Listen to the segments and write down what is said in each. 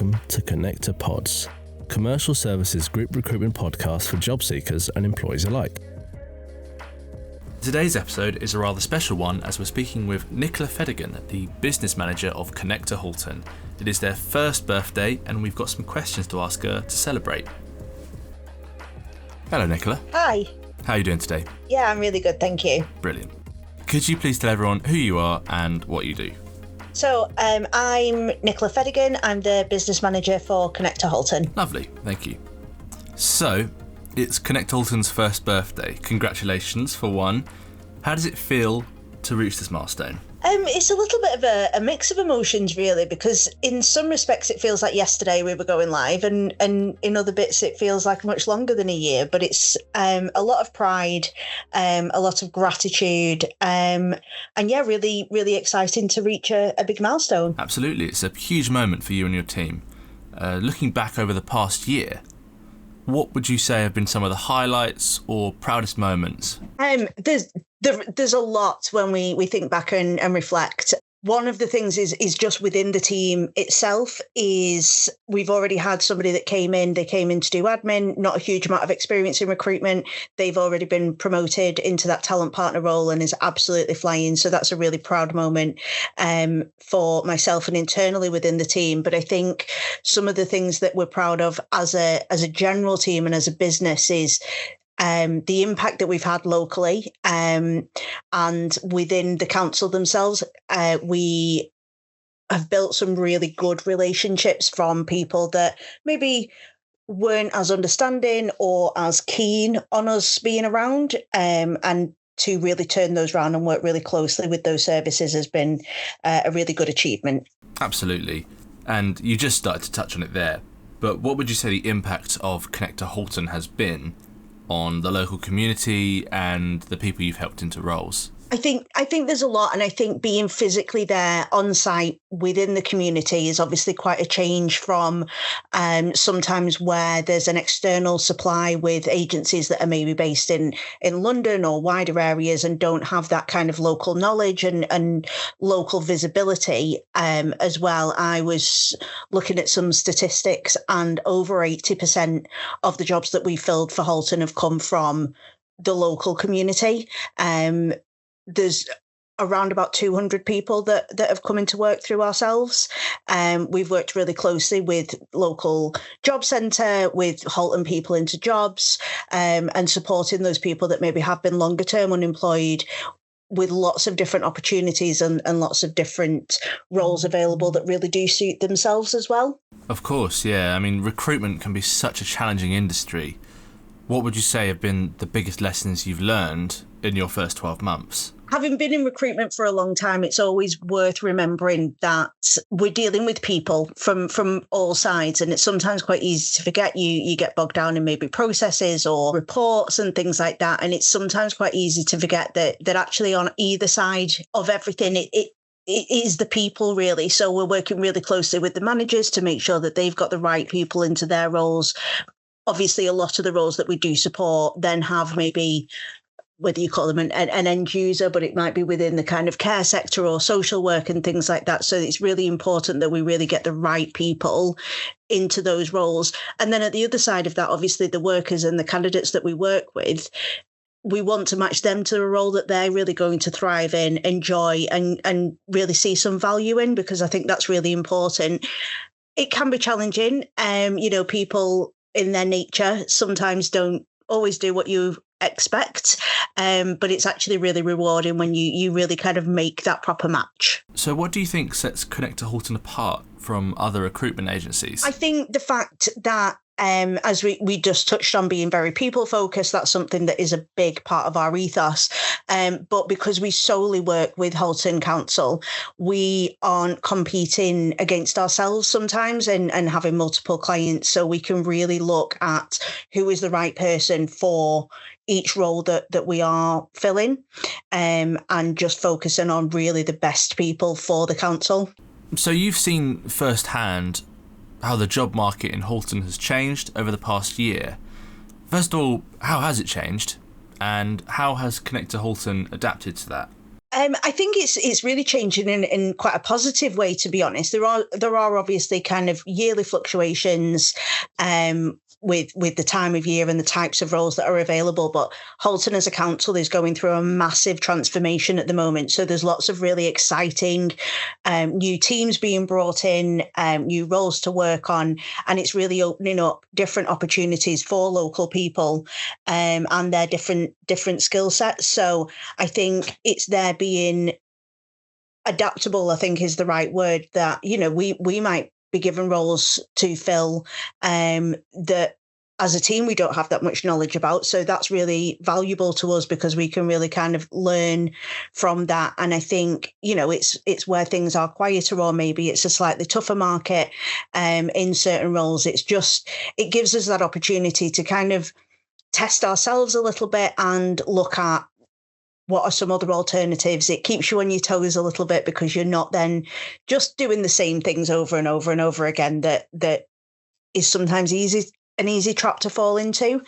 welcome to Connect2Pods, commercial services group recruitment podcast for job seekers and employees alike. Today's episode is a rather special one as we're speaking with Nicola Fedigan, the business manager of Connect2Halton. It is their first birthday and we've got some questions to ask her to celebrate. Hello Nicola. Hi. How are you doing today? Yeah, I'm really good, thank you. Brilliant. Could you please tell everyone who you are and what you do? So I'm Nicola Fedigan. I'm the business manager for Connect2Halton. Lovely, thank you. So, it's Connect2Halton's first birthday. Congratulations for one. How does it feel to reach this milestone? It's a little bit of a mix of emotions, really, because in some respects it feels like yesterday we were going live, and in other bits it feels like much longer than a year. But it's a lot of pride, a lot of gratitude, and yeah, really, really exciting to reach a big milestone. Absolutely, it's a huge moment for you and your team. Looking back over the past year, what would you say have been some of the highlights or proudest moments? There's a lot when we think back and reflect. One of the things is just within the team itself is we've already had somebody that came in to do admin, not a huge amount of experience in recruitment. They've already been promoted into that talent partner role and is absolutely flying. So that's a really proud moment for myself and internally within the team. But I think some of the things that we're proud of as a general team and as a business is the impact that we've had locally and within the council themselves. We have built some really good relationships from people that maybe weren't as understanding or as keen on us being around, and to really turn those around and work really closely with those services has been a really good achievement. Absolutely. And you just started to touch on it there, but what would you say the impact of Connect2Halton has been on the local community and the people you've helped into roles? I think there's a lot, and I think being physically there on site within the community is obviously quite a change from sometimes where there's an external supply with agencies that are maybe based in London or wider areas and don't have that kind of local knowledge and local visibility as well. I was looking at some statistics, and over 80% of the jobs that we filled for Halton have come from the local community. There's around about 200 people that have come into work through ourselves. We've worked really closely with local job centre, with Halton people into jobs, and supporting those people that maybe have been longer term unemployed with lots of different opportunities and lots of different roles available that really do suit themselves as well. Of course, yeah. I mean, recruitment can be such a challenging industry. What would you say have been the biggest lessons you've learned in your first 12 months? Having been in recruitment for a long time, it's always worth remembering that we're dealing with people from all sides, and it's sometimes quite easy to forget. You get bogged down in maybe processes or reports and things like that, and it's sometimes quite easy to forget that actually on either side of everything, it is the people, really. So we're working really closely with the managers to make sure that they've got the right people into their roles. Obviously, a lot of the roles that we do support then have maybe, whether you call them an end user, but it might be within the kind of care sector or social work and things like that. So it's really important that we really get the right people into those roles. And then at the other side of that, obviously the workers and the candidates that we work with, we want to match them to a role that they're really going to thrive in, enjoy, and really see some value in, because I think that's really important. It can be challenging. People in their nature sometimes don't always do what you expect, but it's actually really rewarding when you really kind of make that proper match. So what do you think sets Connect2Halton apart from other recruitment agencies? I think the fact that as we just touched on, being very people focused, that's something that is a big part of our ethos. But because we solely work with Halton Council, we aren't competing against ourselves sometimes and having multiple clients. So we can really look at who is the right person for each role that we are filling, and just focusing on really the best people for the council. So you've seen firsthand how the job market in Halton has changed over the past year. First of all, how has it changed? And how has Connect2Halton adapted to that? I think it's really changing in quite a positive way, to be honest. There are obviously kind of yearly fluctuations with the time of year and the types of roles that are available, but Halton as a council is going through a massive transformation at the moment. So there's lots of really exciting new teams being brought in, new roles to work on, and it's really opening up different opportunities for local people and their different skill sets. So I think it's there being adaptable, I think is the right word, that, we might be given roles to fill that as a team we don't have that much knowledge about. So that's really valuable to us because we can really kind of learn from that. And I think, it's where things are quieter, or maybe it's a slightly tougher market in certain roles. It gives us that opportunity to kind of test ourselves a little bit and look at what are some other alternatives. It keeps you on your toes a little bit because you're not then just doing the same things over and over and over again that is sometimes an easy trap to fall into.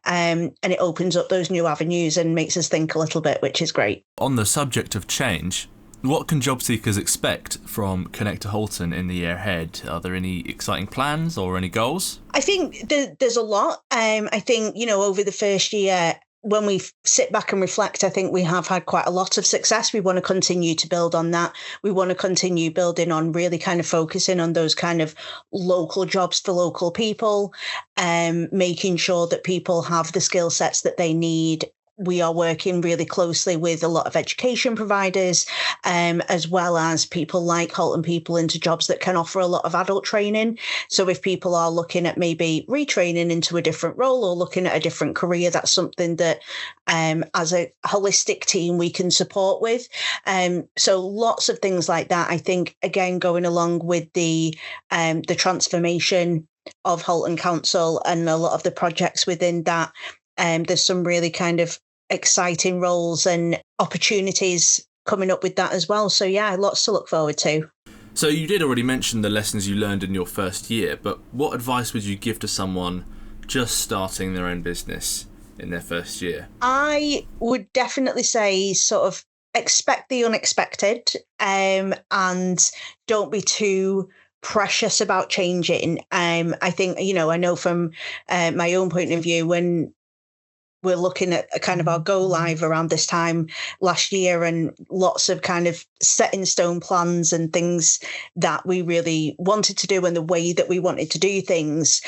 And it opens up those new avenues and makes us think a little bit, which is great. On the subject of change, what can job seekers expect from Connect2Halton in the year ahead? Are there any exciting plans or any goals? I think there's a lot. I think, over the first year, when we sit back and reflect, I think we have had quite a lot of success. We want to continue to build on that. We want to continue building on really kind of focusing on those kind of local jobs for local people, making sure that people have the skill sets that they need. We are working really closely with a lot of education providers, as well as people like Halton People into jobs that can offer a lot of adult training. So if people are looking at maybe retraining into a different role or looking at a different career, that's something that as a holistic team we can support with. So lots of things like that. I think, again, going along with the transformation of Halton Council and a lot of the projects within that, there's some really kind of exciting roles and opportunities coming up with that as well. So yeah, lots to look forward to. So you did already mention the lessons you learned in your first year, but what advice would you give to someone just starting their own business in their first year? I would definitely say sort of expect the unexpected, and don't be too precious about changing. I think, I know from my own point of view, when we're looking at kind of our go live around this time last year, and lots of kind of set in stone plans and things that we really wanted to do and the way that we wanted to do things,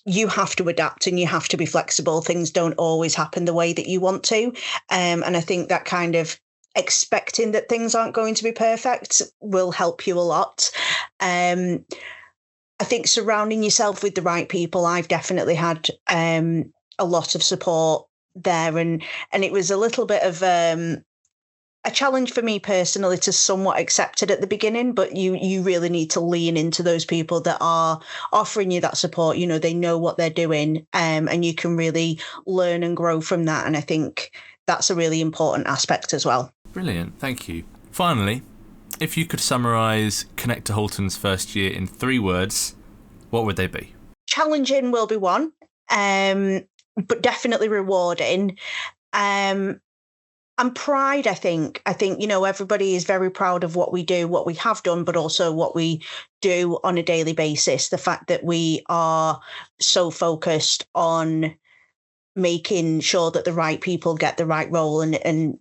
you have to adapt and you have to be flexible. Things don't always happen the way that you want to. And I think that kind of expecting that things aren't going to be perfect will help you a lot. I think surrounding yourself with the right people, I've definitely had a lot of support there, and it was a little bit of a challenge for me personally to somewhat accept it at the beginning, but you really need to lean into those people that are offering you that support. They know what they're doing, and you can really learn and grow from that, and I think that's a really important aspect as well. Brilliant, thank you. Finally, if you could summarise Connect2Halton's first year in 3 words, what would they be? Challenging will be one, but definitely rewarding. And pride, I think, everybody is very proud of what we do, what we have done, but also what we do on a daily basis. The fact that we are so focused on making sure that the right people get the right role and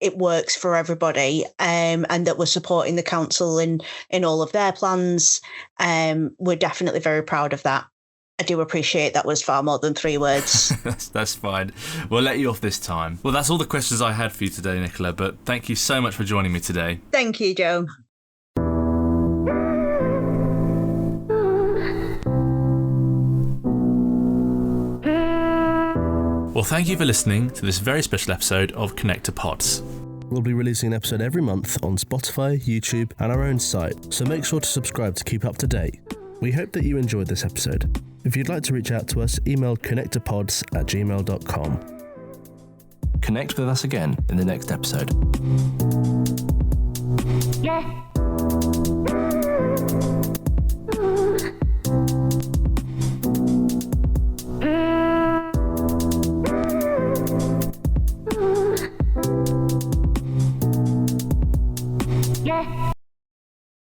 it works for everybody, and that we're supporting the council in all of their plans. We're definitely very proud of that. I do appreciate that was far more than 3 words. That's fine. We'll let you off this time. Well, that's all the questions I had for you today, Nicola, but thank you so much for joining me today. Thank you, Joe. Well, thank you for listening to this very special episode of Connect2Pods. We'll be releasing an episode every month on Spotify, YouTube, and our own site, so make sure to subscribe to keep up to date. We hope that you enjoyed this episode. If you'd like to reach out to us, email connect2pods@gmail.com. Connect with us again in the next episode. Yeah. Yeah.